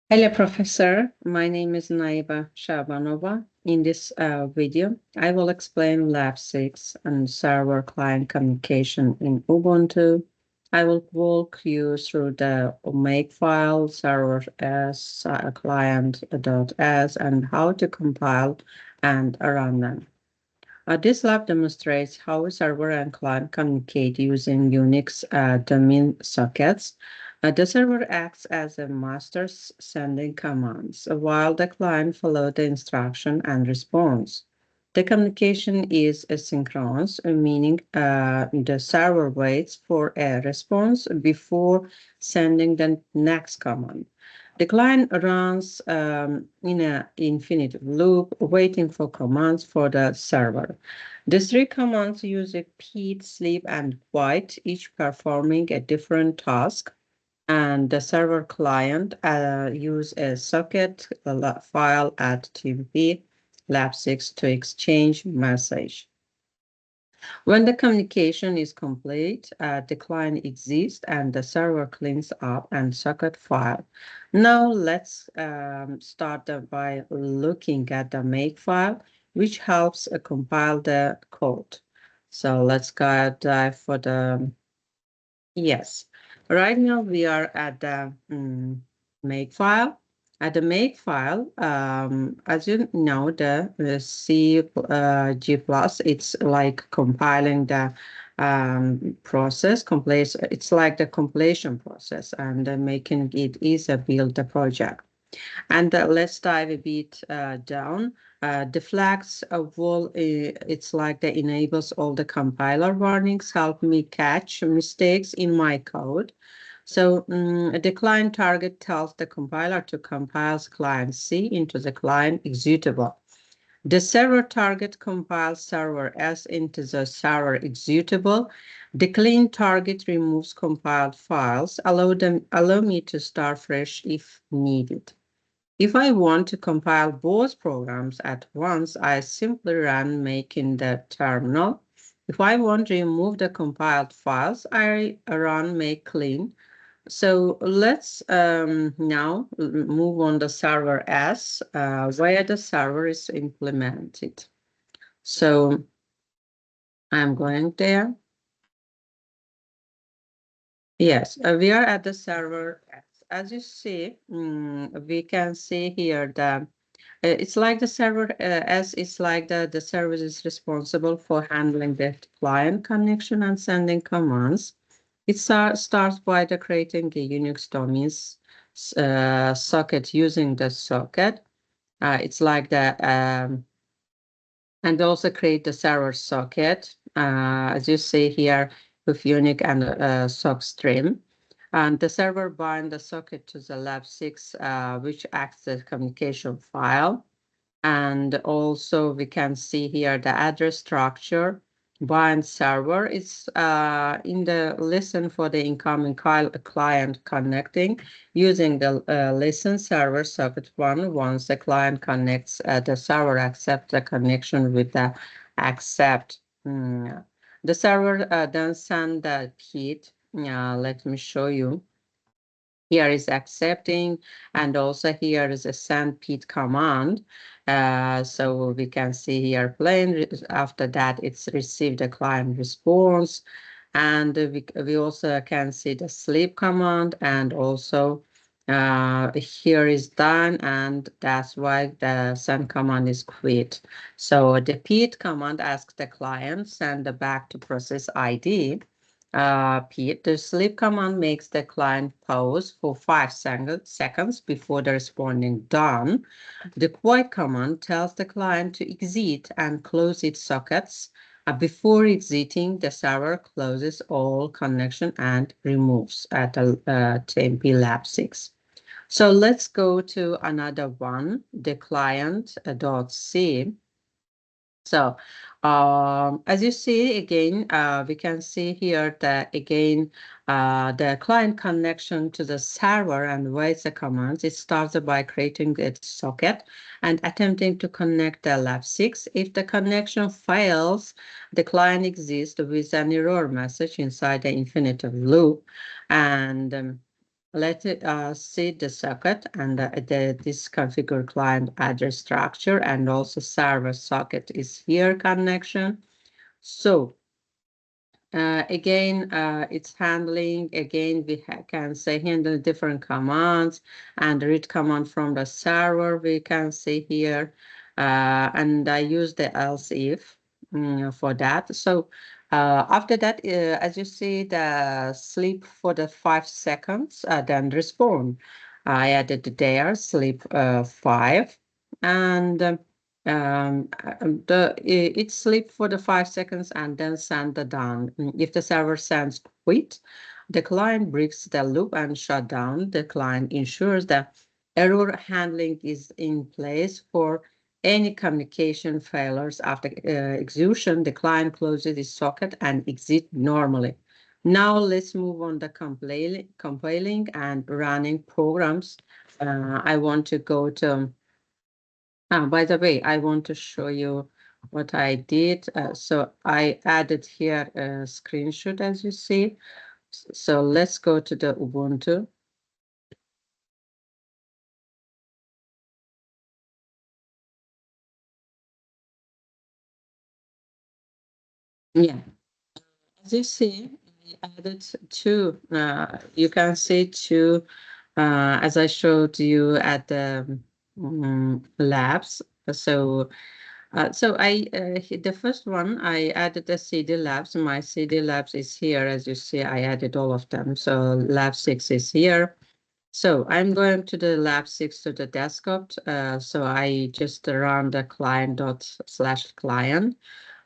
Hello, Professor. My name is Naiba Shabanova. In this video, I will explain Lab 6 and server-client communication in Ubuntu. I will walk you through the makefile, server s, client.s, and how to compile and run them. This lab demonstrates how a server and client communicate using Unix domain sockets. The server acts as a master sending commands, while the client follows the instruction and response. The communication is asynchronous, meaning the server waits for a response before sending the next command. The client runs in an infinite loop, waiting for commands for the server. The three commands use repeat, sleep, and quiet, each performing a different task. And the server client use a socket file at TMP lab6 to exchange message. When the communication is complete, the client exists and the server cleans up and socket file. Now let's start by looking at the makefile, which helps compile the code. So let's go dive for the, yes. Right now we are at the makefile. At the makefile, as you know, the C G plus, it's like compiling the process. It's like the completion process and making it easier build the project. And let's dive a bit down. The flags will, it's like that enables all the compiler warnings, help me catch mistakes in my code. So the client target tells the compiler to compile client C into the client executable. The server target compiles server S into the server executable. The clean target removes compiled files. Allow me to start fresh if needed. If I want to compile both programs at once, I simply run make in the terminal. If I want to remove the compiled files, I run make clean. So let's now move on the server S, where the server is implemented. So I'm going there. Yes, we are at the server S. As you see, we can see here that it's like the server S is like the service is responsible for handling the client connection and sending commands. It starts by the creating a Unix domains socket using the socket. It's like the and also create the server socket, as you see here with Unix and sock stream. And the server bind the socket to the lab6, which acts as communication file. And also we can see here the address structure. Bind server is in the listen for the incoming client connecting using the listen server socket one. Once the client connects, the server accepts the connection with the accept. The server then send the PID. Let me show you. Here is accepting, and also here is a send PID command. So we can see here plain. After that, it's received a client response. And we also can see the sleep command, and also here is done, and that's why the send command is quit. So the PID command asks the client send the back to process ID. Pete, the sleep command makes the client pause for 5 seconds before the responding done. The quiet command tells the client to exit and close its sockets. Before exiting, the server closes all connection and removes at the TMP Lab 6. So let's go to another one, the client.c. So, as you see again, we can see here that again, the client connection to the server and waits the commands. It starts by creating the socket and attempting to connect the lab6. If the connection fails, the client exists with an error message inside the infinitive loop. And Let it see the socket and this configure client address structure, and also server socket is here connection. So again, it's handling, again, we can say handle different commands and read command from the server, we can see here. And I use the else if for that. So after that, as you see, the sleep for the 5 seconds, then respond. I added there sleep 5 and it sleep for the 5 seconds and then send the down. If the server sends quit, the client breaks the loop and shut down. The client ensures that error handling is in place for any communication failures. After execution, the client closes the socket and exit normally. Now let's move on the compiling and running programs. I want to go to by the way, I want to show you what I did. So I added here a screenshot, as you see. So let's go to the Ubuntu. Yeah, as you see, I added two. You can see two, as I showed you at the labs. So the first one, I added the CD labs. My CD labs is here. As you see, I added all of them. So lab 6 is here. So I'm going to the lab 6 to the desktop. So I just run the client./client.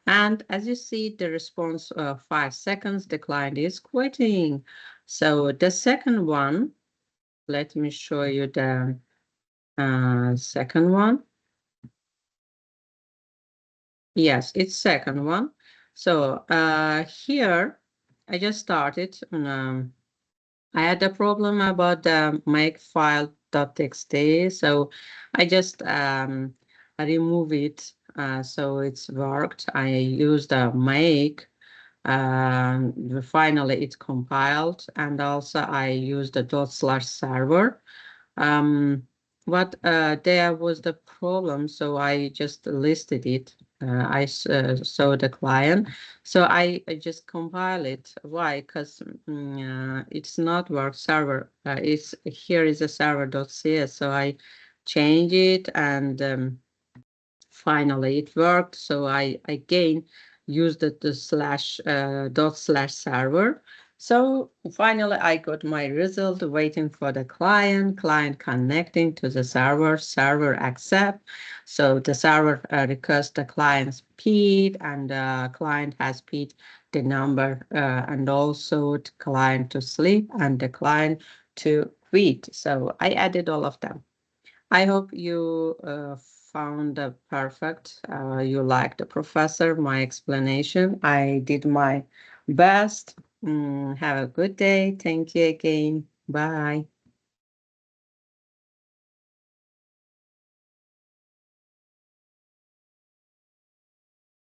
And as you see, the response 5 seconds, the client is quitting. So the second one, let me show you the second one. Yes, it's second one. So here I just started. I had a problem about the makefile.txt, so I just remove it. So it's worked. I used the make. Finally, it compiled, and also I used the /server. Um, what there was the problem, so I just listed it. Saw the client, so I just compile it. Why? Because it's not work server. It's here is a server.cs, so I change it and finally it worked. So I again used the /server. So finally I got my result, waiting for the client connecting to the server accept. So the server requests the client's PID, and the client has PID the number, and also the client to sleep and the client to quit. So I added all of them. I hope you found perfect. You liked the professor, my explanation. I did my best. Have a good day. Thank you again. Bye.